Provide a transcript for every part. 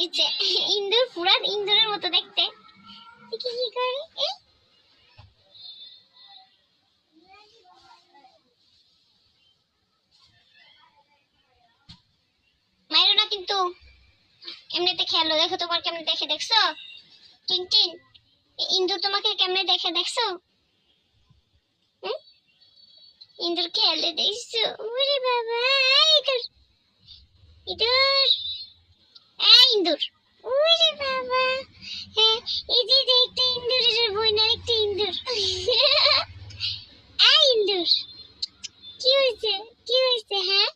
দিচ্ছে। ইন্দুর পুরা ইন্দুরের মতো দেখতে। দেখি কি করে। মাইরো না কিন্তু, এমনিতে খেলো। দেখো তোমার কেমনে দেখে, দেখছো টিনটিন? ইন্দুর তোমাকে কেমনে দেখে দেখছো? ইন্দুর খেলে দেখছো? ওরে বাবা, ইঁদুর ইঁদুর, ইন্দুর, ওরে বাবা। হ্যাঁ, এই যে একটা ইন্দুরের বইনার একটা ইন্দুর। ইন্দুর, কি হয়েছে, কি হয়েছে? হ্যাঁ,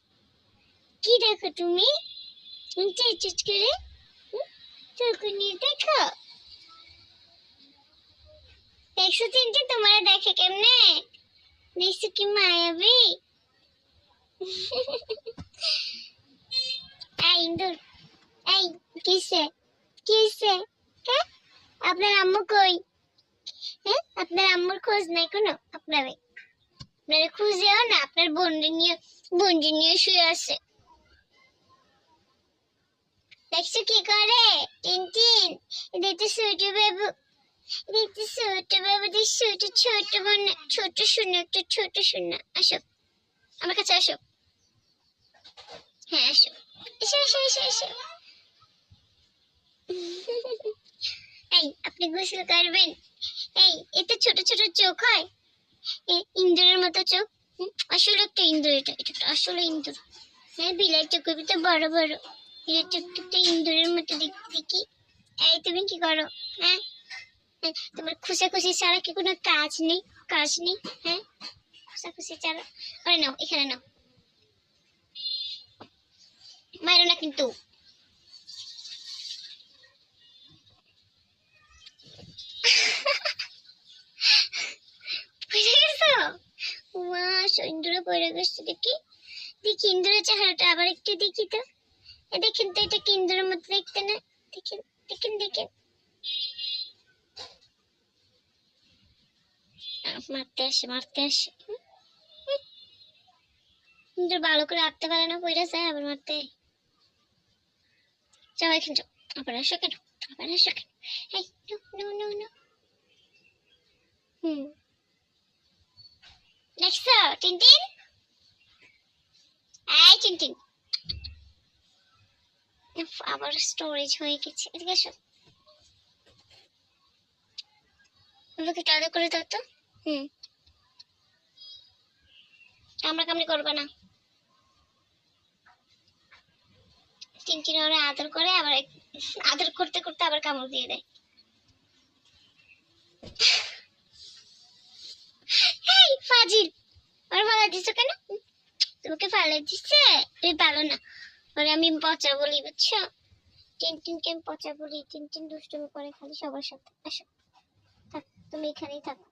কি দেখো তুমি? চুচ করে চোখনি দেখো, দেখছো চিনতে? তোমার দেখে কেমনে? দেখছো কি মায়াবী? ইন্দুর, এই কিসে, কিসে? হ্যাঁ, আপনার আম্মু কই? হ্যাঁ, আপনার আম্মুর খোঁজ নাই কোনো? আপনারা খুঁজেও না, আপনার বন্ধু নিয়ে শুয়ে আছে। দেখছো কি করে টিনটিন? এটা ছোট বাবু, এটা ছোট বাবু, ছোট ছোট বোন, ছোট শোনা, একটা ছোট শোনা। আসো আমার কাছে, আসো। হ্যাঁ আসো, এসো এসো এসো এসো। এই আপনি গোসল করবেন? এই এত ছোট ছোট চোখ হয়, ইন্দুরের মতো চোখ। আসলে একটা ইন্দুর, এটা এটা আসলে ইন্দুর। হ্যাঁ, বিলাই চোখ তো বড় বড়, এর চোখ তো ইন্দুরের মতো দেখতে। দেখি, এই তুমি কি করো? হ্যাঁ, তোমার খুশি ছাড়া কি কোনো কাজ নেই? কাজ নেই? হ্যাঁ, খুশি ছাড়া। আরে নাও, এখানে নাও, মারো না কিন্তু। পড়ে গেছো? ওয়া, ইন্দুরে পড়ে গেছে। দেখি দেখি ইন্দুরের চেহারাটা আবার একটু দেখি তো। দেখেন তো, এটা কি ইন্দুরের মতো দেখতে না? দেখেন দেখেন দেখেন। মারতে আসে, মারতে আসে। ইন্দুর ভালো করে আঁকতে পারে না, পড়ে যায় আবার মারতে। যাও এখানে যাও, আবার আসো কেন, আবার আসো কেন? এই নো নো নো নো। দেখছো টিনটিন? এই টিনটিন, আবার স্টোরেজ হয়ে গেছে। এদিকে আসো, আমাকে আদর করে দাও তো। কামড়াকামড়ি করবে না। টিনটিন ওরা আদর করে, আবার আদর করতে করতে আবার কামড় দিয়ে দেয়। এই ফাজিল, ওর ফালা দিছো কেন? তোমাকে ফালা দিচ্ছে? তুমি পালো না, ওরে আমি পচা বলি, বুঝছো? টিনটিনকে আমি পচা বলি। টিনটিন দুষ্টুমি করে খালি সবার সাথে। আসো, থাক, তুমি এখানেই থাকো।